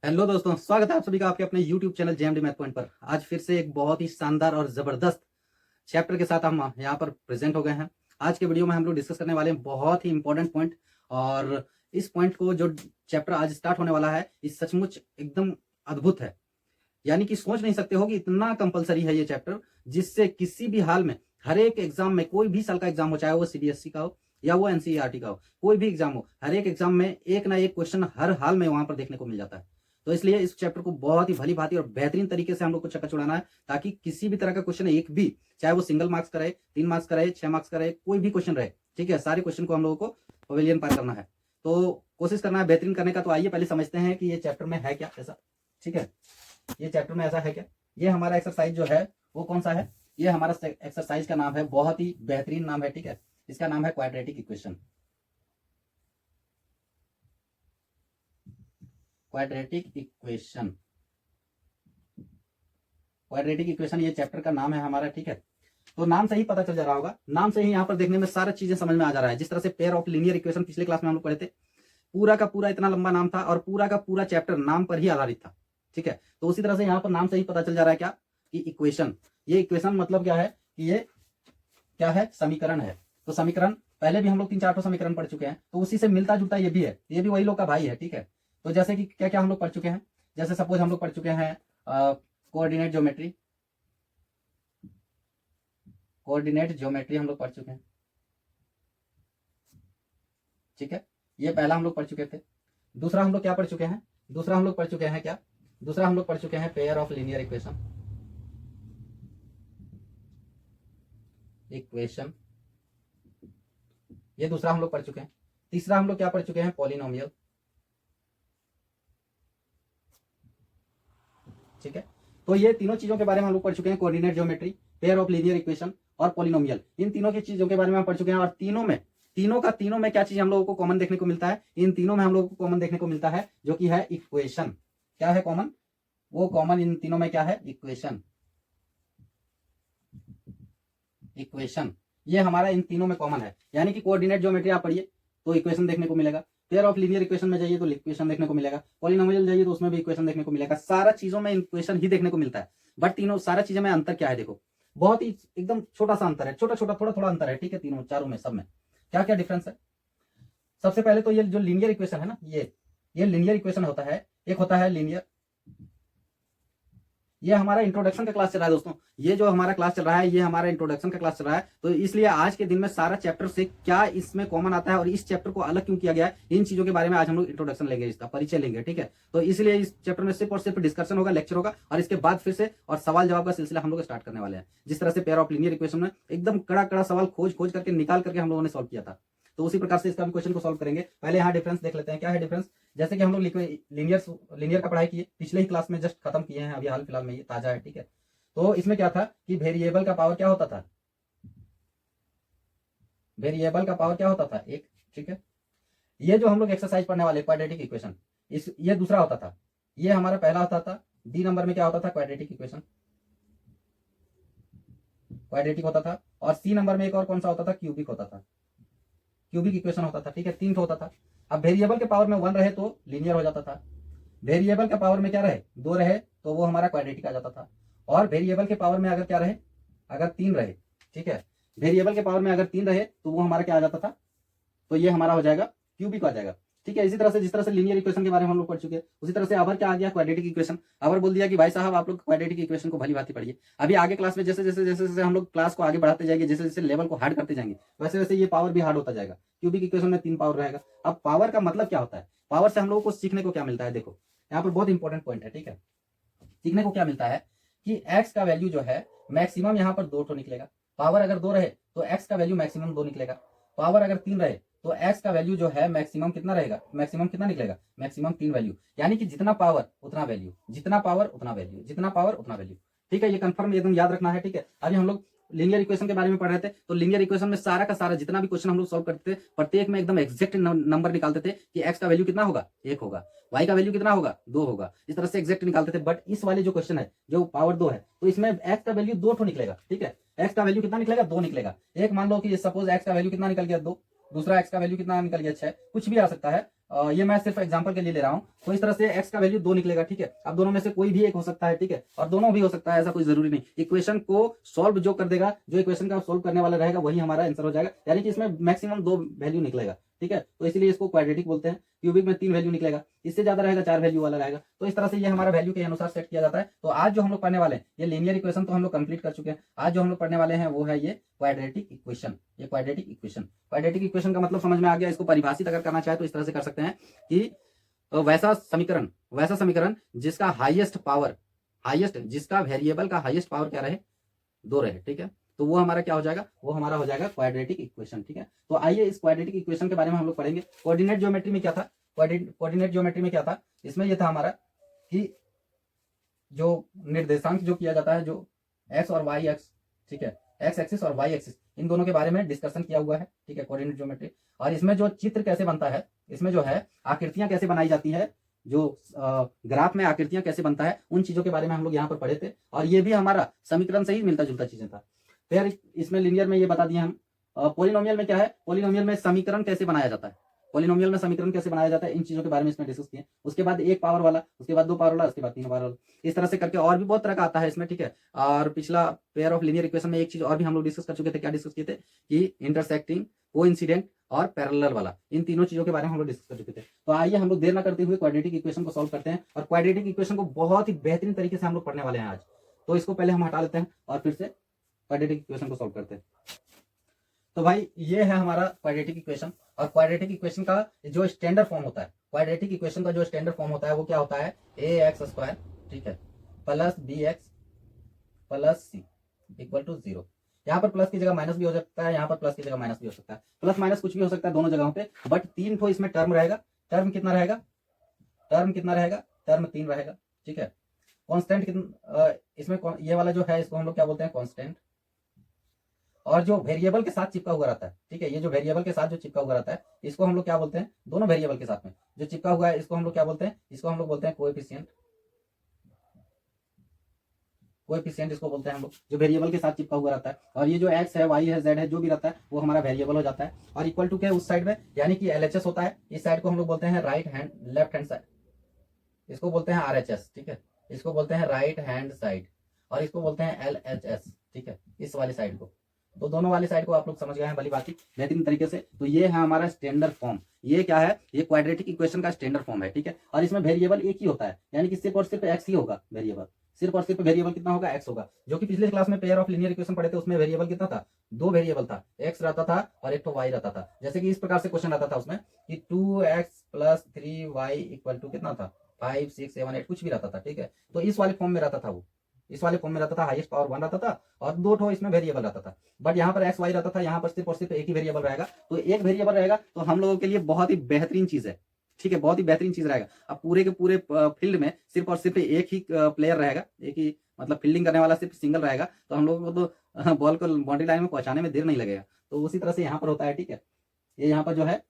Hello दोस्तों, स्वागत है आप सभी का आपके अपने YouTube channel JMD math point पर। आज फिर से एक बहुत ही शानदार और ज़बरदस्त चैप्टर के साथ हम यहाँ पर प्रेजेंट हो गए हैं। आज के वीडियो में हम लोग डिस्कस करने वाले हैं बहुत ही इंपॉर्टेंट पॉइंट। और इस पॉइंट को जो चैप्टर आज स्टार्ट होने वाला है, इस सचमुच एकदम अद्भुत है। यानी कि सोच नहीं सकते हो कि इतना कंपलसरी है ये चैप्टर, जिससे किसी भी हाल में हर एक एग्जाम में, कोई भी साल का एग्जाम हो, चाहे वो सीबीएसई का हो या वो एनसीईआरटी का हो, कोई भी एग्जाम हो, हर एक एग्जाम में एक ना एक क्वेश्चन हर हाल में वहां पर देखने को मिल जाता है। तो इसलिए इस चैप्टर को बहुत ही भली भांति और बेहतरीन तरीके से हम लोग को चक्कर छुड़ाना है, ताकि किसी भी तरह का क्वेश्चन एक भी, चाहे वो सिंगल मार्क्स का रहे, 3 मार्क्स का रहे, 6 मार्क्स का रहे, कोई भी क्वेश्चन रहे, ठीक है, सारे क्वेश्चन को हम लोगों को पवेलियन पार करना है। तो कोशिश करना है बेहतरीन करने का। तो आइए पहले समझते हैं कि ये चैप्टर में है क्या ऐसा। ठीक है, ये चैप्टर में ऐसा है क्या। ये हमारा एक्सरसाइज जो है वो कौन सा है, ये हमारा एक्सरसाइज का नाम है, बहुत ही बेहतरीन नाम है, ठीक है। इसका नाम है quadratic equation. Quadratic equation, quadratic equation ये चैप्टर का नाम है हमारा, ठीक है। तो नाम से ही पता चल जा रहा होगा, नाम से ही यहाँ पर देखने में सारा चीजें समझ में आ जा रहा है। जिस तरह से पेयर ऑफ लीनियर इक्वेशन पिछले क्लास में हम लोग पढ़े थे, पूरा का पूरा इतना लंबा नाम था और पूरा का पूरा चैप्टर नाम पर ही आधारित था, ठीक है। तो उसी तरह से यहाँ पर नाम से ही पता चल जा रहा है क्या, कि इक्वेशन। ये इक्वेशन मतलब क्या है कि ये क्या है, समीकरण है। तो समीकरण पहले भी हम लोग 3-4 समीकरण पढ़ चुके हैं, तो उसी से मिलता जुलता ये भी है, ये भी वही लोग का भाई है, ठीक है। तो जैसे कि क्या क्या हम लोग पढ़ चुके हैं, जैसे सपोज हम लोग पढ़ चुके हैं कोऑर्डिनेट ज्योमेट्री, कोऑर्डिनेट ज्योमेट्री हम लोग पढ़ चुके हैं, ठीक है। ये पहला हम लोग पढ़ चुके थे। दूसरा हम लोग क्या पढ़ चुके हैं, दूसरा हम लोग पढ़ चुके हैं क्या, दूसरा हम लोग पढ़ चुके हैं pair of linear equation, equation, ये दूसरा हम लोग पढ़ चुके हैं। तीसरा हम लोग क्या पढ़ चुके हैं, पॉलिनोमियल, ठीक है। तो ये तीनों चीजों के बारे में हम लोग पढ़ चुके हैं, coordinate geometry, pair of linear equation और पॉलिनोमियल। इन तीनों की चीजों के बारे में हम पढ़ चुके हैं। और तीनों में क्या चीज हम लोगों को कॉमन देखने को मिलता है, इन तीनों में हम लोगों को कॉमन देखने को मिलता है जो कि है इक्वेशन। क्या है कॉमन, वो कॉमन इन तीनों में क्या है, इक्वेशन। इक्वेशन ये हमारा इन तीनों में कॉमन है। यानी कि कोऑर्डिनेट ज्योमेट्री आप पढ़िए तो इक्वेशन देखने को मिलेगा, पेयर ऑफ लीनियर इक्वेशन में जाइए तो इक्वेशन देखने को मिलेगा, पॉलिनोमियल जाइए तो उसमें भी इक्वेशन देखने को मिलेगा। सारा चीजों में इक्वेशन ही देखने को मिलता है। बट तीनों सारा चीजों में अंतर क्या है, देखो बहुत ही एकदम छोटा सा अंतर है, छोटा छोटा थोड़ा थोड़ा अंतर है, ठीक है। तीनों चारों में सब में क्या क्या डिफरेंस है। सबसे पहले तो ये जो लीनियर इक्वेशन है ना, ये लीनियर इक्वेशन होता है। एक होता है लीनियर, ये हमारा इंट्रोडक्शन का क्लास चल रहा है दोस्तों, ये जो हमारा क्लास चल रहा है ये हमारा इंट्रोडक्शन का क्लास चल रहा है। तो इसलिए आज के दिन में सारा चैप्टर से क्या इसमें कॉमन आता है और इस चैप्टर को अलग क्यों किया गया है, इन चीजों के बारे में आज हम लोग इंट्रोडक्शन लेंगे, इसका परिचय लेंगे, ठीक है। तो इसलिए इस चैप्टर में सिर्फ और सिर्फ डिस्कशन होगा, लेक्चर होगा, और इसके बाद फिर से और सवाल जवाब का सिलसिला हम लोग स्टार्ट करने वाले हैं। जिस तरह से पेयर ऑफ लीनियर इक्वेशन में एकदम कड़ा कड़ा सवाल खोज खोज करके निकाल करके हम लोगों ने सॉल्व किया था, तो उसी प्रकार से इसका भी क्वेश्चन को सॉल्व करेंगे। पहले यहाँ डिफरेंस देख लेते हैं, क्या है डिफरेंस। जैसे कि हम लोग लीनियर लीनियर का पढ़ाई किए, पिछले ही क्लास में जस्ट खत्म किए हैं, अभी हाल फिलहाल में ये ताजा है, ठीक है। तो इसमें क्या था कि वेरिएबल का पावर क्या होता था, वेरिएबल का पावर क्या होता था, एक, ठीक है। ये जो हम लोग एक्सरसाइज पढ़ने वाले क्वाड्रेटिक इक्वेशन, इस ये दूसरा होता था, ये हमारा पहला होता था। डी नंबर में क्या होता था, क्वाड्रेटिक इक्वेशन, क्वाड्रेटिक होता था। और सी नंबर में एक और कौन सा होता था, क्यूबिक होता था, क्यूबिक इक्वेशन होता था, ठीक है। 3 होता था। अब वेरिएबल के पावर में 1 रहे तो लीनियर हो जाता था, वेरिएबल के पावर में क्या रहे, 2 रहे तो वो हमारा क्वाड्रेटिक आ जाता था। और वेरिएबल के पावर में अगर क्या रहे, अगर 3 रहे, ठीक है, वेरिएबल के पावर में अगर 3 रहे तो वो हमारा क्या आ जाता था, तो ये हमारा हो जाएगा क्यूबिक आ जाएगा, ठीक है। इसी तरह से जिस तरह से लीनियर इक्वेशन के बारे में हम लोग पढ़ चुके हैं, उसी तरह से अबर क्या आ गया, क्वाड्रेटिक इक्वेशन। अबर बोल दिया कि भाई साहब आप लोग क्वाड्रेटिक इक्वेशन को भली भांति पढ़िए। अभी आगे क्लास में जैसे जैसे जैसे जैसे हम लोग क्लास को आगे बढ़ाते जाएंगे, जैसे जैसे लेवल को हार्ड करते जाएंगे, वैसे वैसे ये पावर भी हार्ड होता जाएगा। क्यूबिक इक्वेशन में 3 पावर रहेगा। अब पावर का मतलब क्या होता है, पावर से हम लोगों को सीखने को क्या मिलता है, देखो यहाँ पर बहुत इंपॉर्टेंट पॉइंट है, ठीक है। सीखने को क्या मिलता है कि x का वैल्यू जो है मैक्सिमम यहाँ पर 2 निकलेगा। पावर अगर 2 रहे तो x का वैल्यू मैक्सिमम 2 निकलेगा। पावर अगर 3 रहे तो x का वैल्यू जो है मैक्सिमम कितना रहेगा, मैक्सिमम कितना निकलेगा, मैक्सिमम 3 वैल्यू। यानी कि जितना पावर उतना वैल्यू, जितना पावर उतना वैल्यू, जितना पावर उतना वैल्यू, ठीक है। ये कंफर्म एकदम याद रखना है, ठीक है। अभी हम लोग लीनियर इक्वेशन के बारे में पढ़ रहे थे, तो लीनियर इक्वेशन में सारा का सारा जितना भी क्वेश्चन हम लोग सॉल्व करते थे, प्रत्येक में एकदम एग्जैक्ट नंबर निकालते थे कि x का वैल्यू कितना होगा, 1 होगा, y का वैल्यू कितना होगा, 2 होगा, इस तरह से एग्जैक्ट निकालते थे। बट इस वाले जो क्वेश्चन है जो पावर 2 है, तो इसमें x का वैल्यू 2 निकलेगा, ठीक है। x का वैल्यू कितना निकलेगा, 2 निकलेगा। एक मान लो कि सपोज x का वैल्यू कितना निकल गया, 2, दूसरा x का वैल्यू कितना निकल गया, 6, कुछ भी आ सकता है। ये मैं सिर्फ एग्जांपल के लिए ले रहा हूँ। तो इस तरह से x का वैल्यू 2 निकलेगा, ठीक है। अब दोनों में से कोई भी एक हो सकता है, ठीक है, और दोनों भी हो सकता है, ऐसा कोई जरूरी नहीं। इक्वेशन को सॉल्व जो कर देगा, जो इक्वेशन का सॉल्व करने वाला रहेगा वही हमारा आंसर हो जाएगा, यानी कि इसमें मैक्सिमम 2 वैल्यू निकलेगा, ठीक है। तो इसीलिए इसको क्वाड्रेटिक बोलते हैं। क्यूबिक में 3 वैल्यू निकलेगा, इससे ज्यादा रहेगा 4 वैल्यू वाला रहेगा। तो इस तरह से ये हमारा वैल्यू के अनुसार सेट किया जाता है। तो आज जो हम लोग पढ़ने वाले हैं ये लीनियर इक्वेशन तो हम लोग कंप्लीट कर चुके हैं। आज जो हम लोग पढ़ने वाले हैं वो है ये क्वाड्रेटिक इक्वेशन। ये क्वाड्रेटिक इक्वेशन, क्वाड्रेटिक इक्वेशन का मतलब समझ में आ गया। इसको परिभाषित अगर करना चाहे तो इस तरह से कर सकते हैं कि वैसा समीकरण जिसका हाईएस्ट पावर, जिसका वेरिएबल का हाईएस्ट पावर क्या रहे, 2 रहे, ठीक है। तो वो हमारा क्या हो जाएगा, वो हमारा हो जाएगा क्वाड्रेटिक इक्वेशन, ठीक है। तो आइए इस क्वाड्रेटिक इक्वेशन के बारे में हम लोग पढ़ेंगे। कोऑर्डिनेट ज्योमेट्री में क्या था, कोऑर्डिनेट ज्योमेट्री में क्या था, इसमें यह था हमारा कि जो निर्देशांक जो किया जाता है, जो एक्स और वाई एक्स, ठीक है, एक्स एक्सिस और वाई एक्सिस, इन दोनों के बारे में डिस्कशन किया हुआ है, ठीक है, कोऑर्डिनेट ज्योमेट्री। और इसमें जो चित्र कैसे बनता है, इसमें जो है आकृतियां कैसे बनाई जाती है, जो ग्राफ में आकृतियां कैसे बनता है, उन चीजों के बारे में हम लोग यहाँ पर पढ़े थे। और ये भी हमारा समीकरण से ही मिलता जुलता चीजें था। फिर इसमें लिनियर में ये बता दिया हम। पोलिनोमियल में क्या है, पोलिनोमियल में समीकरण कैसे बनाया जाता है, पोलिनोमियल में समीकरण कैसे बनाया जाता है, इन चीजों के बारे में इसमें डिस्कस किए। उसके बाद 1 पावर वाला, उसके बाद 2 पावर वाला, उसके बाद 3 पावर वाला, इस तरह से करके और भी बहुत तरह का आता है इसमें, ठीक है। और पिछला पेयर ऑफ लीनियर इक्वेशन में एक चीज और भी हम लोग डिस्कस कर चुके थे। क्या डिस्कस किए थे कि इंटरसेक्टिंग, कोइंसिडेंट और पैरेलल वाला, इन तीनों चीजों के बारे में हम लोग डिस्कस कर चुके थे। तो आइए हम लोग देर ना करते हुए क्वाड्रेटिक इक्वेशन को सॉल्व करते हैं। और क्वाड्रेटिक इक्वेशन को बहुत ही बेहतरीन तरीके से हम लोग पढ़ने वाले हैं आज। तो इसको पहले हम हटा लेते हैं और फिर से क्वाड्रेटिक इक्वेशन को सॉल्व करते हैं। तो भाई ये है हमारा क्वाड्रेटिक इक्वेशन। और क्वाड्रेटिक इक्वेशन का जो स्टैंडर्ड फॉर्म होता है, क्वाड्रेटिक इक्वेशन का जो स्टैंडर्ड फॉर्म होता है वो क्या होता है, ax², ठीक है, plus bx plus c equal to 0। यहाँ पर प्लस की जगह माइनस भी हो सकता है, यहाँ पर प्लस की जगह माइनस भी हो सकता है, प्लस माइनस कुछ भी हो सकता है दोनों जगहों पे। बट 3 ठो इसमें टर्म रहेगा। टर्म कितना रहेगा, टर्म 3 रहेगा, ठीक है। कॉन्स्टेंट कितना, इसमें ये वाला जो है इसको हम लोग क्या बोलते हैं, कॉन्स्टेंट। और जो वेरिएबल के साथ चिपका हुआ रहता है, ठीक है, ये जो वेरिएबल के साथ जो चिपका हुआ रहता है इसको हम लोग क्या बोलते हैं, दोनों वेरिएबल के साथ में जो चिपका हुआ है इसको हम लोग क्या बोलते हैं, इसको हम लोग बोलते हैं कोएफिशिएंट। कोएफिशिएंट इसको बोलते हैं हम लोग, जो वेरिएबल के साथ चिपका हुआ रहता है। और ये जो एक्स है, वाई है, जेड है, जो भी रहता है वो हमारा वेरिएबल हो जाता है। और इक्वल टू क्या है उस साइड में, यानी कि एलएचएस होता है। इस साइड को हम लोग बोलते हैं लेफ्ट हैंड साइड, इसको बोलते हैं आरएचएस, ठीक है, इसको बोलते हैं राइट हैंड साइड, और इसको बोलते हैं एलएचएस, ठीक है, इस वाली साइड को। तो दोनों वाली साइड को आप लोग समझ गए हैं भली बात बेहतरीन तरीके से। तो ये है हमारा स्टैंडर्ड फॉर्म। ये क्या है, ये क्वाड्रेटिक इक्वेशन का स्टैंडर्ड फॉर्म है, ठीक है। और इसमें वेरिएबल एक ही होता है, यानी कि सिर्फ और सिर्फ एक्स ही होगा वेरिएबल, सिर्फ और सिर्फ वेरिएबल कितना होगा, एक्स होगा। जो कि पिछले क्लास में पेयर ऑफ लीनियर इक्वेशन पढ़े थे उसमें वेरिएबल कितना था, 2 वेरिएबल था, एक्स रहता था और एक तो वाई रहता था। जैसे कि इस प्रकार से क्वेश्चन आता था उसमें कि 2x + 3y इक्वल टू कितना था, 5 6 7 8 कुछ भी रहता था, ठीक है। तो इस वाले फॉर्म में रहता था, वो इस वाले फॉर्म में रहता था, हाईएस्ट पावर 1 रहता था और 2 ठो इसमें वेरिएबल रहता था। बट यहाँ पर एक्स वाई रहता था, यहाँ पर सिर्फ और सिर्फ एक ही वेरिएबल रहेगा। तो एक वेरिएबल रहेगा तो हम लोगों के लिए बहुत ही बेहतरीन चीज है, ठीक है, बहुत ही बेहतरीन चीज रहेगा। अब पूरे के पूरे फील्ड में सिर्फ और सिर्फ एक ही प्लेयर रहेगा, एक ही मतलब फील्डिंग करने वाला सिर्फ सिंगल रहेगा। तो हम लोगों को तो बॉल को बाउंड्री लाइन में पहुंचाने में देर नहीं लगेगा। तो उसी तरह से यहाँ पर होता है, ठीक है, ये यहाँ पर जो है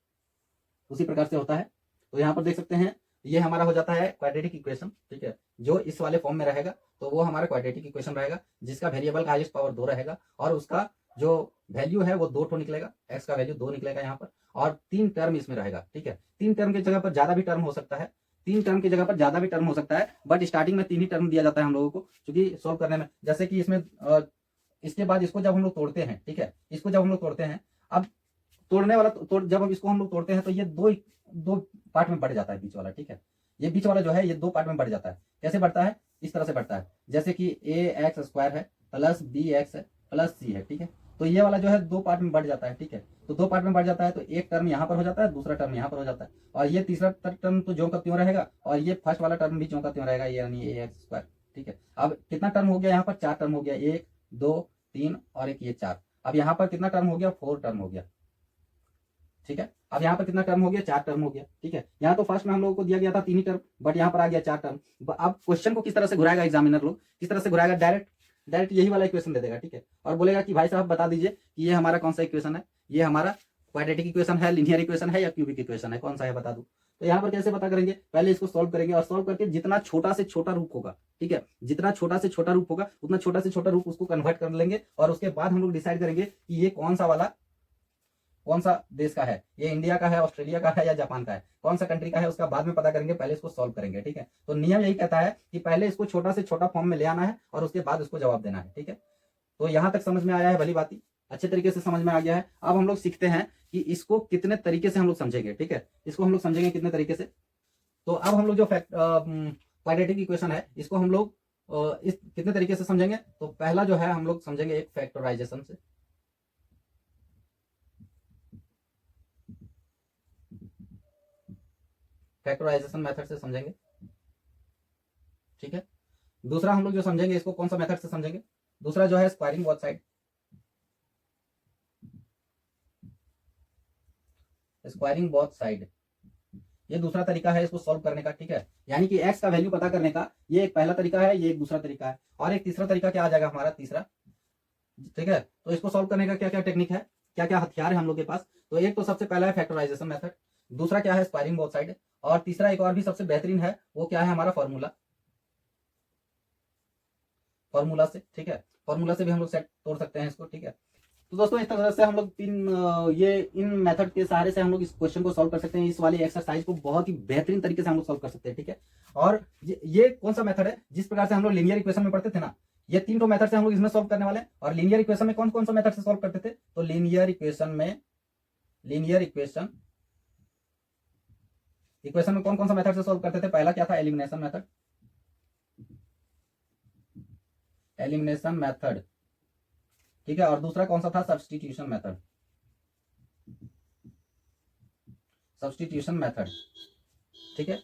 उसी प्रकार से होता है। तो यहाँ पर देख सकते हैं ये हमारा हो जाता है क्वाड्रेटिक इक्वेशन, ठीक है। जो इस वाले फॉर्म में रहेगा तो वो हमारा क्वाड्रेटिक इक्वेशन रहेगा, जिसका वेरिएबल का हाईएस्ट पावर 2 रहेगा और उसका जो वैल्यू है वो 2 ठो निकलेगा, एक्स का वैल्यू 2 निकलेगा यहाँ पर, और 3 टर्म इसमें रहेगा, ठीक है। 3 टर्म की जगह पर ज्यादा भी टर्म हो सकता है, 3 टर्म की जगह पर ज्यादा भी टर्म हो सकता है, बट स्टार्टिंग में 3 ही टर्म दिया जाता है हम लोगों को, क्योंकि सोल्व करने में। जैसे कि इसमें इसके बाद इसको जब हम लोग तोड़ते हैं, ठीक है, इसको जब हम लोग तोड़ते हैं, अब तोड़ने वाला जब हम इसको हम लोग तोड़ते हैं तो ये दो पार्ट में बढ़ जाता है बीच वाला, ठीक है। ये बीच वाला जो है ये 2 पार्ट में बढ़ जाता है। कैसे बढ़ता है, इस तरह से बढ़ता है, जैसे कि ax² है प्लस bx है प्लस c है, ठीक है। तो ये वाला जो है 2 पार्ट में बढ़ जाता है, ठीक है। तो 2 पार्ट में बढ़ जाता है तो एक टर्म यहाँ पर हो जाता है, दूसरा टर्म यहाँ पर हो जाता है, और ये तीसरा टर्म तो ज्यों का त्यों रहेगा, और ये फर्स्ट वाला टर्म भी ज्यों का त्यों रहेगा, ये यानी ax², ठीक है। अब कितना टर्म हो गया, यहाँ पर 4 टर्म हो गया, 1 2 3 और एक ये 4। अब यहाँ पर कितना टर्म हो गया, 4 टर्म हो गया, ठीक है। अब यहाँ पर कितना टर्म हो गया, 4 टर्म हो गया, ठीक है। यहाँ तो फर्स्ट में हम लोगों को दिया गया था 3 ही टर्म, बट यहाँ पर आ गया 4 टर्म। अब क्वेश्चन को किस तरह से घुराएगा एग्जामिनर लोग, किस तरह से घुराएगा, डायरेक्ट यही वाला इक्वेशन दे देगा, ठीक है। और बोलेगा कि भाई साहब बता दीजिए कि ये हमारा कौन सा इक्वेशन है, ये हमारा क्वाड्रेटिक इक्वेशन है, लिनियर इक्वेशन है या क्यूबिक इक्वेशन है, कौन सा है बता दूं। तो यहाँ पर कैसे पता करेंगे, पहले इसको सॉल्व करेंगे और सॉल्व करके जितना छोटा से छोटा रूप होगा, ठीक है, जितना छोटा से छोटा रूप होगा उतना छोटा से छोटा रूप उसको कन्वर्ट कर लेंगे, और उसके बाद हम लोग डिसाइड करेंगे कि ये कौन सा वाला कौन सा देश का है, ये इंडिया का है, ऑस्ट्रेलिया का है या जापान का है, कौन सा कंट्री का है उसका बाद में पता करेंगे, पहले इसको सॉल्व करेंगे। ठीक है, तो नियम यही कहता है कि पहले इसको छोटा से छोटा फॉर्म में ले आना है और उसके बाद उसको जवाब देना है। ठीक है, तो यहां तक समझ में आया है, भली बात, अच्छे तरीके से समझ में आ गया है। अब हम लोग सीखते हैं कि इसको कितने तरीके से हम लोग समझेंगे। ठीक है, इसको हम लोग समझेंगे कितने तरीके से। तो अब हम लोग जो क्वाड्रेटिक इक्वेशन है इसको हम लोग इस कितने तरीके से समझेंगे। तो पहला जो है हम लोग समझेंगे एक फैक्टराइजेशन से। फैक्टराइजेशन मेथड से समझेंगे। ठीक है, दूसरा हम लोग जो समझेंगे इसको कौन सा मेथड से समझेंगे, दूसरा जो है squaring both side. Squaring both side ये दूसरा तरीका है इसको सॉल्व करने का। ठीक है, यानी कि x का वैल्यू पता करने का ये एक पहला तरीका है, ये एक दूसरा तरीका है, और एक तीसरा तरीका क्या आ जाएगा हमारा, तीसरा। ठीक है, तो इसको सॉल्व करने का क्या क्या टेक्निक है, क्या क्या हथियार है हम लोग के पास। तो एक तो सबसे पहला है फैक्टराइजेशन मेथड, दूसरा क्या है स्क्वायरिंग बोथ साइड, और तीसरा एक और भी सबसे बेहतरीन है, वो क्या है हमारा फॉर्मूला। फॉर्मूला से, ठीक है, फॉर्मूला से भी हम लोग सेट तोड़ सकते हैं इसको। ठीक है, तो दोस्तों इस तरह से हम लोग ये इन मेथड के सहारे से हम लोग इस क्वेश्चन को सॉल्व कर सकते हैं, इस वाली एक्सरसाइज को बहुत ही बेहतरीन तरीके से हम लोग सॉल्व कर सकते हैं। ठीक है, और ये कौन सा मेथड है, जिस प्रकार से हम लोग लीनियर इक्वेशन में पढ़ते थे ना, ये तीन मेथड से हम लोग इसमें सॉल्व करने वाले हैं। और लीनियर इक्वेशन में कौन कौन सा मेथड से सॉल्व करते थे, तो लीनियर इक्वेशन में कौन कौन सा मेथड से सॉल्व करते थे। पहला क्या था, एलिमिनेशन मेथड, ठीक है, और दूसरा कौन सा था, सब्स्टिट्यूशन मेथड। ठीक है,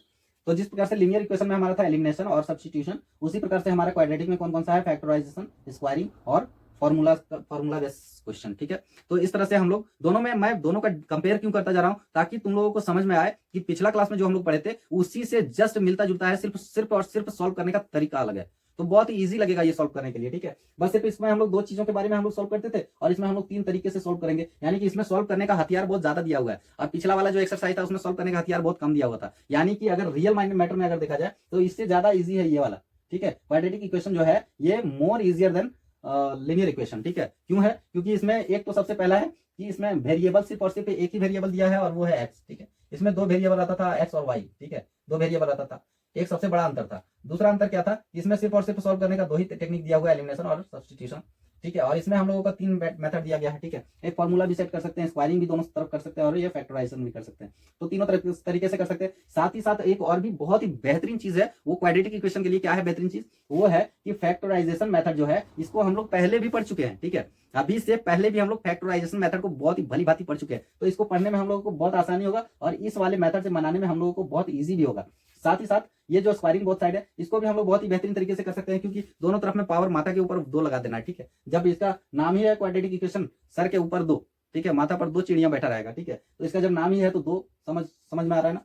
तो जिस प्रकार से लीनियर इक्वेशन में हमारा था एलिमिनेशन और सब्स्टिट्यूशन, उसी प्रकार से हमारा क्वाड्रेटिक में कौन कौन सा है, फैक्टराइजेशन, स्क्वायरिंग और फॉर्मूला बेस्ड क्वेश्चन। ठीक है, तो इस तरह से हम लोग दोनों में, मैं दोनों का कंपेयर क्यों करता जा रहा हूं, ताकि तुम लोगों को समझ में आए कि पिछला क्लास में जो हम लोग पढ़े थे उसी से जस्ट मिलता जुलता है, सिर्फ और सिर्फ सॉल्व करने का तरीका अलग है। तो बहुत ही इजी लगेगा ये सॉल्व करने के लिए। ठीक है, बस सिर्फ इसमें हम लोग दो चीजों के बारे में हम लोग सॉल्व करते थे, और इसमें हम लोग तीन तरीके से सॉल्व करेंगे, यानी कि इसमें सॉल्व करने का हथियार बहुत ज्यादा दिया हुआ है, और पिछला वाला जो एक्सरसाइज था उसमें सॉल्व करने का हथियार बहुत कम दिया हुआ था। यानी कि अगर रियल मैटर में अगर देखा जाए तो इससे ज्यादा इजी है ये वाला। ठीक है, क्वाड्रेटिक इक्वेशन जो है ये more easier than linear equation. ठीक है, क्यों है, क्योंकि इसमें एक तो सबसे पहला है कि इसमें वेरिएबल सिर्फ और सिर्फ एक ही वेरिएबल दिया है और वो है एक्स। ठीक है, इसमें दो वेरिएबल आता था, एक्स और वाई। ठीक है, दो वेरिएबल आता था, एक सबसे बड़ा अंतर था। दूसरा अंतर क्या था, इसमें सिर्फ और सिर्फ सॉल्व करने का दो ही टेक्निक दिया हुआ है, एलिमिनेशन और सब्स्टिट्यूशन। ठीक है, और इसमें हम लोगों का तीन मेथड दिया गया है। ठीक है, एक फॉर्मूला भी सेट कर सकते हैं, स्क्वायरिंग भी दोनों तरफ कर सकते हैं, और ये फैक्टराइजेशन भी कर सकते हैं। तो तीनों तरीके से कर सकते हैं। साथ ही साथ एक और भी बहुत ही बेहतरीन चीज है, वो क्वाड्रेटिक इक्वेशन के लिए क्या है बेहतरीन चीज, वो है कि फैक्टराइजेशन मेथड जो है इसको हम लोग पहले भी पढ़ चुके हैं। ठीक है, अभी से पहले भी हम लोग फैक्टराइजेशन मेथड को बहुत ही भली भांति पढ़ चुके हैं, तो इसको पढ़ने में हम लोगों को बहुत आसानी होगा, और इस वाले मेथड से बनाने में हम लोगों को बहुत ईजी भी होगा। साथ ही साथ ये जो स्क्वायरिंग बोथ साइड है इसको भी हम लोग बहुत ही बेहतरीन तरीके से कर सकते हैं, क्योंकि दोनों तरफ में पावर माथा के ऊपर दो लगा देना है। ठीक है, जब इसका नाम ही है क्वाड्रेटिक इक्वेशन, सर के ऊपर दो, ठीक है, माथा पर दो चिड़िया बैठा रहेगा। ठीक है, तो इसका जब नाम ही है तो दो, समझ में आ रहा है ना।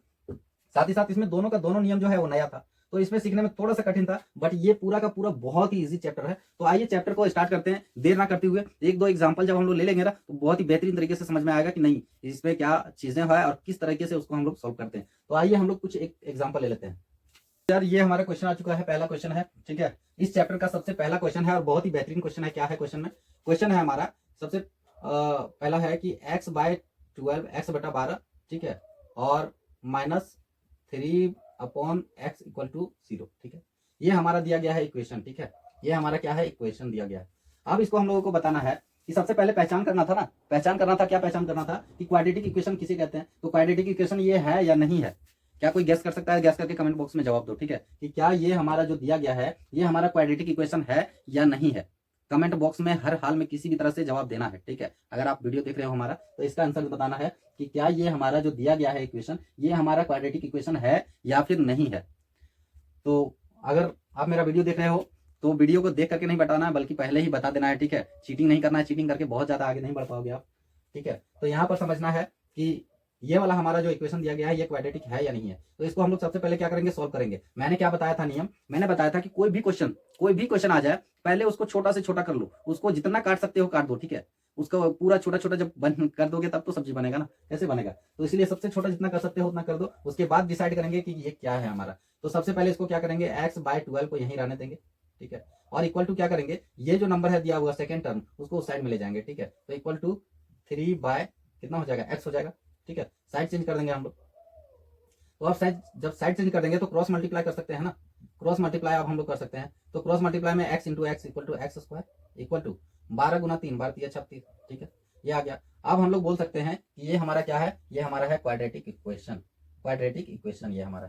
साथ ही साथ इसमें दोनों का दोनों नियम जो है वो नया था, तो इसमें सीखने में थोड़ा सा कठिन था, बट ये पूरा का पूरा बहुत ही इजी चैप्टर है। तो आइए चैप्टर को स्टार्ट करते हैं, देर ना करते हुए। एक दो एग्जांपल जब हम लोग ले लेंगे ना तो बहुत ही बेहतरीन तरीके से समझ में आएगा कि नहीं इसमें क्या चीजें है और किस तरीके से उसको हम लोग सॉल्व करते हैं। तो आइए हम लोग कुछ एक एग्जाम्पल ले लेते हैं। यार ये हमारा क्वेश्चन आ चुका है, पहला क्वेश्चन है। ठीक है, इस चैप्टर का सबसे पहला क्वेश्चन है और बहुत ही बेहतरीन क्वेश्चन है। क्या है क्वेश्चन में, क्वेश्चन है हमारा सबसे पहला है कि x/12 x/12, ठीक है, और -3/x = 0। ठीक है, ये हमारा दिया गया है इक्वेशन। ठीक है, ये हमारा क्या है, इक्वेशन दिया गया है। अब इसको हम लोगों को बताना है कि सबसे पहले पहचान करना था ना, क्या पहचान करना था कि क्वाड्रेटिक इक्वेशन किसे कहते हैं। तो क्वाड्रेटिक इक्वेशन ये है या नहीं है, क्या कोई गैस कर सकता है, गैस करके कमेंट बॉक्स में जवाब दो। ठीक है, कि क्या ये हमारा जो दिया गया है ये हमारा क्वाड्रेटिक इक्वेशन है या नहीं है। कमेंट बॉक्स में हर हाल में किसी भी तरह से जवाब देना है। ठीक है, अगर आप वीडियो देख रहे हो हमारा तो इसका आंसर बताना है कि क्या ये हमारा जो दिया गया है इक्वेशन ये हमारा क्वाड्रेटिक इक्वेशन है या फिर नहीं है। तो अगर आप मेरा वीडियो देख रहे हो तो वीडियो को देख करके नहीं बताना है, बल्कि पहले ही बता देना है। ठीक है, चीटिंग नहीं करना है, चीटिंग करके बहुत ज्यादा आगे नहीं बढ़ पाओगे आप। ठीक है, तो यहाँ पर समझना है कि ये वाला हमारा जो इक्वेशन दिया गया है ये क्वाड्रेटिक है या नहीं है। तो इसको हम लोग सबसे पहले क्या करेंगे, सॉल्व करेंगे। मैंने क्या बताया था नियम, मैंने बताया था कि कोई भी क्वेश्चन आ जाए पहले उसको छोटा से छोटा कर लो, उसको जितना काट सकते हो काट दो। ठीक है, उसको पूरा छोटा छोटा जब बन कर दोगे तब तो सब्जी बनेगा ना, कैसे बनेगा। तो इसलिए सबसे छोटा जितना कर सकते हो उतना कर दो, उसके बाद डिसाइड करेंगे कि ये क्या है हमारा। तो सबसे पहले इसको क्या करेंगे, x/12 को यहीं रहने देंगे। ठीक है, और इक्वल टू क्या करेंगे, ये जो नंबर है दिया हुआ सेकंड टर्म उसको उस साइड में ले जाएंगे। ठीक है, तो इक्वल टू 3/12। कितना हो जाएगा, x हो जाएगा। ठीक है, साइड चेंज कर देंगे हम लोग। तो अब साइड, जब साइड चेंज कर देंगे तो क्रॉस मल्टीप्लाई कर सकते हैं ना, क्रॉस मल्टीप्लाई अब हम लोग कर सकते हैं। तो क्रॉस मल्टीप्लाई में x into x equal to x square equal to 12 गुना 3 12 3 36। ठीक है, ये आ गया। अब हम लोग बोल सकते हैं कि ये हमारा क्या है, ये हमारा है क्वाड्रेटिक इक्वेशन। क्वाड्रेटिक इक्वेशन ये हमारा,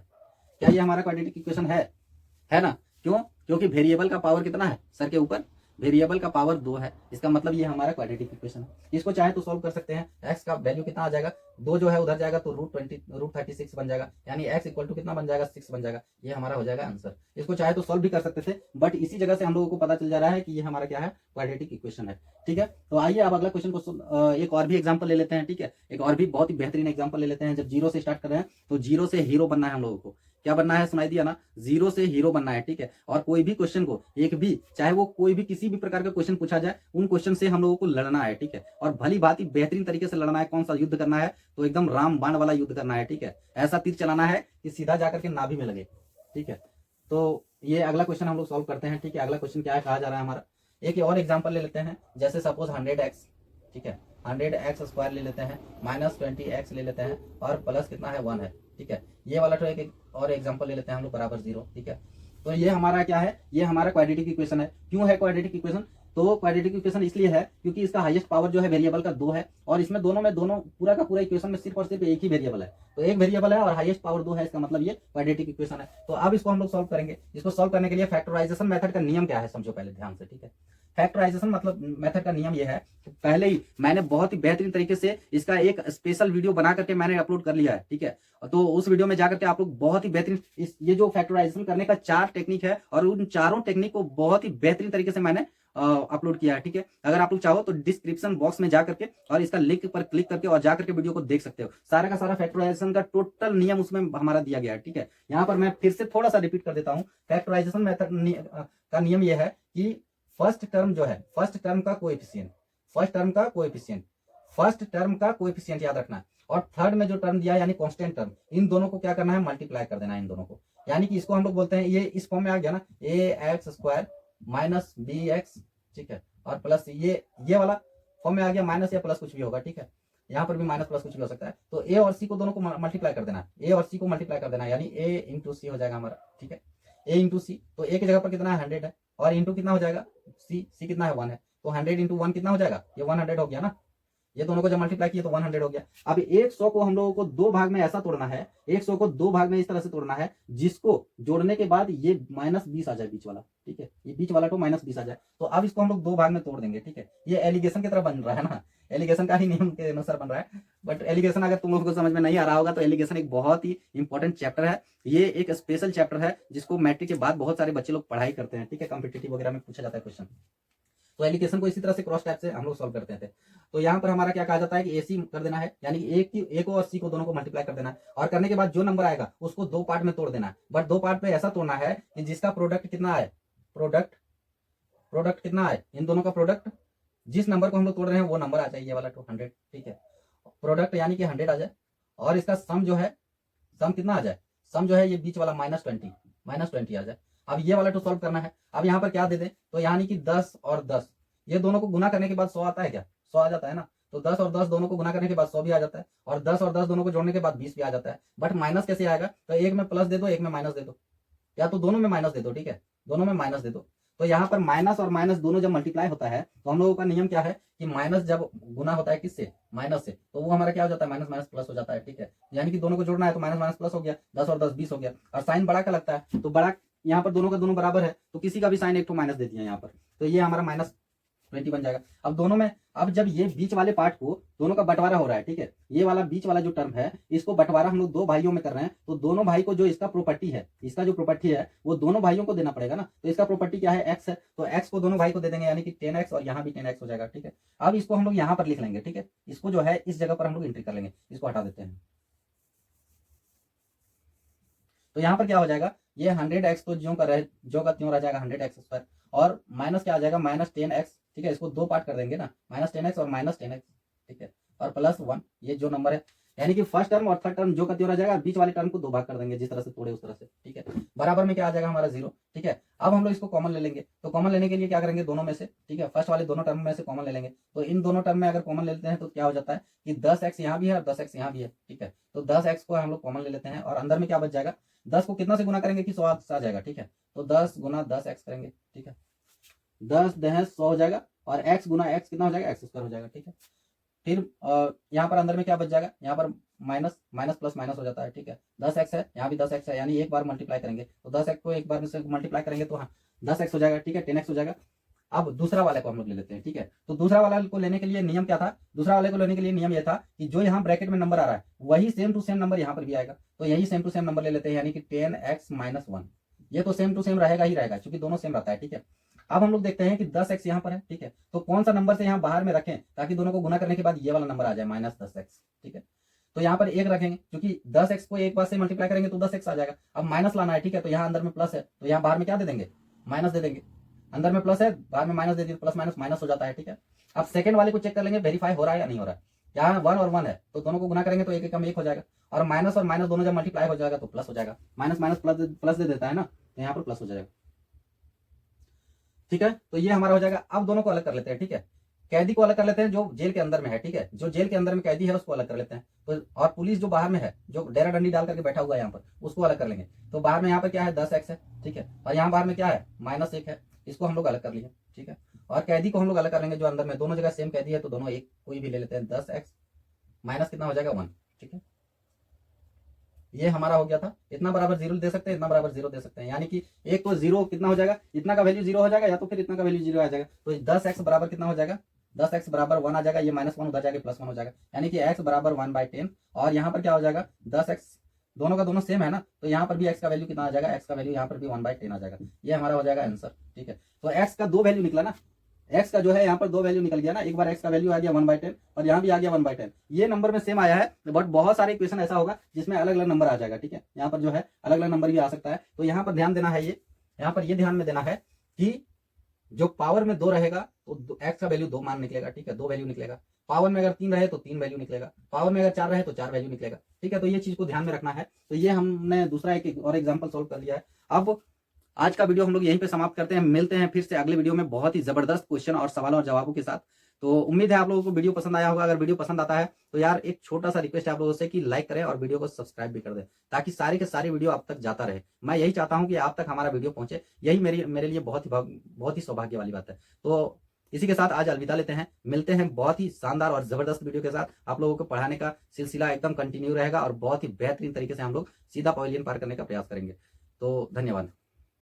क्या ये हमारा क्वाड्रेटिक इक्वेशन है ना। क्यों, क्योंकि वेरिएबल का पावर कितना है सर के ऊपर, वेरिएबल का पावर 2 है, इसका मतलब ये हमारा क्वाड्रेटिक इक्वेशन है। इसको चाहे तो सॉल्व कर सकते हैं। x का वैल्यू कितना आ जाएगा, 2 जो है उधर जाएगा तो √36 बन जाएगा, यानी x इक्वल टू कितना बन जाएगा, 6 बन जाएगा। ये हमारा हो जाएगा आंसर। इसको चाहे तो सॉल्व भी कर सकते थे, बट इसी जगह से हम लोगों को पता चल जा रहा है कि ये हमारा क्या है, क्वाड्रेटिक इक्वेशन है। ठीक है, तो आइए अब अगला क्वेश्चन को एक और भी एग्जाम्पल ले लेते हैं। ठीक है, एक और भी बहुत ही बेहतरीन एग्जाम्पल ले लेते हैं। जब जीरो से स्टार्ट कर रहे हैं तो जीरो से हीरो बनना है हम लोगों को। क्या बनना है, सुनाई दिया ना, जीरो से हीरो बनना है। ठीक है, और कोई भी क्वेश्चन को, एक भी, चाहे वो कोई भी किसी भी प्रकार का क्वेश्चन पूछा जाए, उन क्वेश्चन से हम लोगों को लड़ना है। ठीक है, और भली भांति बेहतरीन तरीके से लड़ना है। कौन सा युद्ध करना है, तो एकदम राम बाण वाला युद्ध करना है। ठीक है, ऐसा तीर चलाना है कि सीधा जाकर के नाभि में लगे। ठीक है, तो ये अगला क्वेश्चन हम लोग सॉल्व करते हैं। ठीक है, अगला क्वेश्चन क्या है, कहा जा रहा है हमारा, एक और एग्जाम्पल ले लेते हैं। जैसे सपोज 100x, ठीक है, 100x स्क्वायर ले लेते हैं, -20x ले लेते हैं, और प्लस कितना है, 1 है। ठीक है, ये वाला तो एक और एग्जांपल ले लेते हैं हम लोग, बराबर 0। ठीक है, तो ये हमारा क्या है, ये हमारा क्वाड्रेटिक इक्वेशन है। क्यों है क्वाड्रेटिक इक्वेशन, तो क्वाड्रेटिक इक्वेशन इसलिए है क्योंकि इसका हाईएस्ट पावर जो है वेरिएबल का 2 है, और इसमें दोनों पूरा का पूरा इक्वेशन में सिर्फ और सिर्फ एक ही वेरिएबल है। तो एक वेरिएबल है और हाईएस्ट पावर 2 है, इसका मतलब ये क्वाड्रेटिक इक्वेशन है। तो अब इसको हम लोग सॉल्व करेंगे। इसको सॉल्व करने के लिए फैक्टराइजेशन मेथड का नियम क्या है, समझो पहले ध्यान से। ठीक है, फैक्टराइजेशन मतलब मेथड का नियम ये है, पहले ही मैंने बहुत ही बेहतरीन तरीके से इसका एक स्पेशल वीडियो बना करके मैंने अपलोड कर लिया है। ठीक है, तो उस वीडियो में जाकर के आप लोग बहुत ही बेहतरीन ये जो फैक्टराइजेशन करने का 4 टेक्निक है, और उन चारों टेक्निक को बहुत ही बेहतरीन तरीके से मैंने अपलोड किया है। ठीक है, अगर आप लोग चाहो तो डिस्क्रिप्शन बॉक्स में जाकर के और इसका लिंक पर क्लिक करके और जाकर के वीडियो को देख सकते हो। सारा का सारा फैक्टराइजेशन का टोटल नियम उसमें हमारा दिया गया है। ठीक है, यहाँ पर मैं फिर से थोड़ा सा रिपीट कर देता हूँ। फैक्टराइजेशन मेथड का नियम यह है कि फर्स्ट टर्म जो है, फर्स्ट टर्म का कोएफिशिएंट, फर्स्ट टर्म का कोएफिशिएंट याद रखना है, और थर्ड में जो टर्म दिया यानी कांस्टेंट टर्म, इन दोनों को क्या करना है, मल्टीप्लाई कर देना है इन दोनों को। यानी कि इसको हम लोग बोलते हैं, ये इस फॉर्म में आ गया ना, ax² माइनस bx, ठीक है, और प्लस ये वाला फॉर्म में आ गया, माइनस या प्लस कुछ भी होगा। ठीक है, यहाँ पर भी माइनस प्लस कुछ भी हो सकता है। तो a और c को दोनों को मल्टीप्लाई कर देना है, a और c को मल्टीप्लाई कर देना है, यानी a इंटू सी हो जाएगा हमारा। ठीक है, a इंटू सी, तो a की जगह पर कितना है, 100 है, और इंटू कितना हो जाएगा, c कितना है, 1 है, तो 100 इंटू 1 कितना हो जाएगा, ये 100 हो गया ना। ये दोनों को जब मल्टीप्लाई किया तो 100 हो गया। अब 100 को हम लोगों को 2 भाग में ऐसा तोड़ना है, 100 को 2 भाग में इस तरह से तोड़ना है जिसको जोड़ने के बाद ये -20 आ जाए बीच वाला। ठीक है, ये बीच वाला तो -20 आ जाए। तो अब इसको हम लोग 2 भाग में तोड़ देंगे। ठीक है, ये एलिगेशन की तरह बन रहा है ना, एलिगेशन का ही नियम के अनुसार बन रहा है। बट एलिगेशन अगर तुम लोगों को समझ में नहीं आ रहा होगा तो एलिगेशन एक बहुत ही इंपॉर्टेंट चैप्टर है। ये एक स्पेशल चैप्टर है जिसको मैट्रिक के बाद बहुत सारे बच्चे लोग पढ़ाई करते हैं। ठीक है, कॉम्पिटिटिव वगैरह में पूछा जाता है क्वेश्चन। तो एलिगेशन को इसी तरह से क्रॉस टाइप से हम लोग सॉल्व करते थे। तो यहाँ पर हमारा क्या कहा जाता है कि AC कर देना है, यानी ए को और सी को दोनों को मल्टीप्लाई कर देना है, और करने के बाद जो नंबर आएगा उसको 2 पार्ट में तोड़ देना है। बट 2 पार्ट में ऐसा तोड़ना है कि जिसका प्रोडक्ट कितना आए, प्रोडक्ट कितना आए, इन दोनों का प्रोडक्ट, जिस नंबर को हम लोग तोड़ रहे हैं वो नंबर आ जाए, ये वाला 200। ठीक है, प्रोडक्ट यानी कि 100 आ जाए, और इसका सम जो है, सम कितना आ जाए, सम जो है ये बीच वाला -20 आ जाए। अब ये वाला तो सॉल्व करना है। अब यहाँ पर क्या दे दें, तो यानी कि 10 और 10, ये दोनों को गुना करने के बाद 100 आता है क्या, 100 आ जाता है ना। तो 10 और 10 दोनों को गुना करने के बाद 100 भी आ जाता है, और 10 और 10 दोनों को जोड़ने के बाद 20 भी आ जाता है। बट माइनस कैसे आएगा, तो एक में प्लस दे दो, एक में माइनस दे दो, या तो दोनों में माइनस दे दो। ठीक है, दोनों में माइनस दे दो। तो यहाँ पर माइनस और माइनस दोनों जब मल्टीप्लाई होता है तो हम लोगों का नियम क्या है कि माइनस जब गुना होता है किससे, माइनस से, तो वो हमारा क्या हो जाता है, माइनस माइनस प्लस हो जाता है। ठीक है, यानी कि दोनों को जोड़ना है तो माइनस माइनस प्लस हो गया, 10 और 10 20 हो गया, और साइन बड़ा का लगता है तो बड़ा, यहाँ पर दोनों का दोनों बराबर है तो किसी का भी साइन एक तो माइनस दे दिया यहाँ पर, तो ये हमारा -20 बन जाएगा। अब दोनों में, अब जब ये बीच वाले पार्ट को दोनों का बंटवारा हो रहा है, ठीक है, ये वाला बीच वाला जो टर्म है इसको बंटवारा हम लोग 2 भाइयों में कर रहे हैं, तो दोनों भाई को जो इसका प्रॉपर्टी है, इसका जो प्रॉपर्टी है वो दोनों भाइयों को देना पड़ेगा ना। तो इसका प्रॉपर्टी क्या है, x है, तो x को दोनों भाई को दे देंगे, यानी कि 10x, और यहाँ भी 10x हो जाएगा। ठीक है, अब इसको हम लोग यहाँ पर लिख लेंगे। ठीक है, इसको जो है इस जगह पर हम लोग एंट्री कर लेंगे, इसको हटा देते हैं। तो यहाँ पर क्या हो जाएगा, ये 100x तो जो का त्यों रह जाएगा 100x², और माइनस क्या आ जाएगा, -10x। ठीक है, इसको 2 पार्ट कर देंगे ना, -10x और -10x। ठीक है, और +1, ये जो नंबर है, यानी कि फर्स्ट टर्म और थर्ड टर्म जो का त्यों रह जाएगा, बीच वाले टर्म को 2 भाग कर देंगे, जिस तरह से तोड़े उस तरह से, ठीक है। बराबर में क्या आ जाएगा हमारा 0, ठीक है। अब हम लोग इसको कॉमन ले लेंगे, तो कॉमन लेने के लिए क्या करेंगे, दोनों में से, ठीक है, फर्स्ट वाले दोनों टर्म में से कॉमन ले लेंगे। तो इन दोनों टर्म में अगर कॉमन ले लेते हैं तो क्या हो जाता है कि 10x यहाँ भी है और 10x यहाँ भी है, ठीक है। तो 10x को हम लोग कॉमन ले लेते हैं और अंदर में क्या बच जाएगा, 10 को कितना से गुना करेंगे कि 100 आ जाएगा, ठीक है। तो 10 गुना 10x करेंगे, ठीक है, 10 दह 100 हो जाएगा और x गुना x कितना हो जाएगा, एक्स स्क्वायर हो जाएगा, ठीक है। फिर यहाँ पर अंदर में क्या बच जाएगा, यहाँ पर माइनस माइनस प्लस माइनस हो जाता है, ठीक है। 10x है, यहाँ भी 10x है, यानी एक बार मल्टीप्लाई करेंगे तो 10x को एक बार से मल्टीप्लाई करेंगे तो हाँ 10x हो जाएगा, ठीक है, 10x हो जाएगा। अब दूसरा वाले को हम लोग ले लेते हैं, ठीक है। तो दूसरा वाला को लेने के लिए नियम क्या था, दूसरा वाले को लेने के लिए नियम यह था कि जो यहाँ ब्रैकेट में नंबर आ रहा है वही सेम टू सेम नंबर यहाँ पर भी आएगा, तो यही सेम टू सेम नंबर ले लेते हैं, यानी कि 10x - 1। ये तो सेम टू सेम रहेगा ही रहेगा, क्योंकि दोनों सेम रहता है, ठीक है। अब हम लोग देखते हैं कि 10x यहाँ पर है, ठीक है, तो कौन सा नंबर से यहाँ बाहर में रखें ताकि दोनों को गुना करने के बाद ये वाला नंबर आ जाए -10x, ठीक है। तो यहाँ पर एक रखेंगे, क्योंकि 10x को एक बार से मल्टीप्लाई करेंगे तो 10x आ जाएगा। अब माइनस लाना है, ठीक है, तो यहाँ अंदर में प्लस है तो यहाँ बाहर में क्या दे देंगे, माइनस दे देंगे। अंदर में प्लस है, बाहर में माइनस दे दिए, प्लस माइनस माइनस हो जाता है, ठीक है। अब सेकंड वाले को चेक कर लेंगे, वेरीफाई हो रहा है या नहीं हो रहा है। यहाँ 1 और 1 है तो दोनों को गुना करेंगे तो एक कम 1 हो जाएगा, और माइनस दोनों जब मल्टीप्लाई हो जाएगा तो प्लस हो जाएगा, माइनस माइनस प्लस दे देता है ना, तो यहाँ पर प्लस हो जाएगा, ठीक है। तो ये हमारा हो जाएगा। अब दोनों को अलग कर लेते हैं, ठीक है। कैदी को अलग कर लेते हैं जो जेल के अंदर में है, ठीक है, जो जेल के अंदर में कैदी है उसको अलग कर लेते हैं। तो और पुलिस जो बाहर में है, जो डेरा डंडी डाल करके बैठा हुआ है यहाँ पर, उसको अलग कर लेंगे। तो बाहर में यहाँ पर क्या है, 10x है, ठीक है, और यहाँ बाहर में क्या है, -1 है, इसको हम लोग अलग कर लिए, ठीक है। और कैदी को हम लोग अलग कर लेंगे जो अंदर में, दोनों जगह सेम कैदी है तो दोनों एक कोई भी ले लेते हैं, 10x माइनस कितना हो जाएगा 1, ठीक है। ये हमारा हो गया था। इतना बराबर 0 दे सकते हैं, इतना बराबर 0 दे सकते हैं, यानी कि एक तो 0 कितना हो जाएगा, इतना का वैल्यू 0 हो जाएगा, या तो फिर इतना का वैल्यू 0 आ जाएगा। तो 10x बराबर कितना हो जाएगा, 10x बराबर 1 आ जाएगा, ये -1 उधर जाके +1 हो जाएगा, यानी कि x बराबर 1/10। और यहाँ पर क्या हो जाएगा, 10x दोनों का दोनों सेम है ना, तो यहाँ पर भी x का वैल्यू कितना आ जाएगा, x का वैल्यू यहाँ पर भी 1/10 आ जाएगा। ये हमारा हो जाएगा आंसर, ठीक है। तो x का 2 वैल्यू निकला ना, x का जो है यहाँ पर 2 वैल्यू निकल गया ना, एक बार x का वैल्यू आ गया 1/10 और यहाँ भी आ गया 1/10। ये नंबर में सेम आया है, बट बहुत सारे इक्वेशन ऐसा होगा जिसमें अलग अलग नंबर आ जाएगा, ठीक है। यहाँ पर जो है अलग अलग नंबर भी आ सकता है, तो यहाँ पर ध्यान देना है, ये यहाँ पर ये ध्यान में देना है कि जो पावर में 2 रहेगा तो x का वैल्यू 2 मान निकलेगा, ठीक है, 2 वैल्यू निकलेगा। पावर में अगर 3 रहे तो 3 वैल्यू निकलेगा, पावर में अगर 4 रहे तो 4 वैल्यू निकलेगा, ठीक है। तो ये चीज को ध्यान में रखना है। तो ये हमने दूसरा एक और एग्जाम्पल सोल्व कर लिया है। अब आज का वीडियो हम लोग यहीं पे समाप्त करते हैं, मिलते हैं फिर से अगले वीडियो में बहुत ही जबरदस्त क्वेश्चन और सवालों और जवाबों के साथ। तो उम्मीद है आप लोगों को वीडियो पसंद आया होगा। अगर वीडियो पसंद आता है तो यार एक छोटा सा रिक्वेस्ट है आप लोगों से कि लाइक करें और वीडियो को सब्सक्राइब भी कर दें, ताकि सारे के सारे वीडियो आप तक जाता रहे। मैं यही चाहता हूं कि आप तक हमारा वीडियो पहुंचे, यही मेरे लिए बहुत ही सौभाग्य वाली बात है। तो इसी के साथ आज अलविदा लेते हैं, मिलते हैं बहुत ही शानदार और जबरदस्त वीडियो के साथ। आप लोगों को पढ़ाने का सिलसिला एकदम कंटिन्यू रहेगा और बहुत ही बेहतरीन तरीके से हम लोग सीधा पवेलियन पार करने का प्रयास करेंगे। तो धन्यवाद।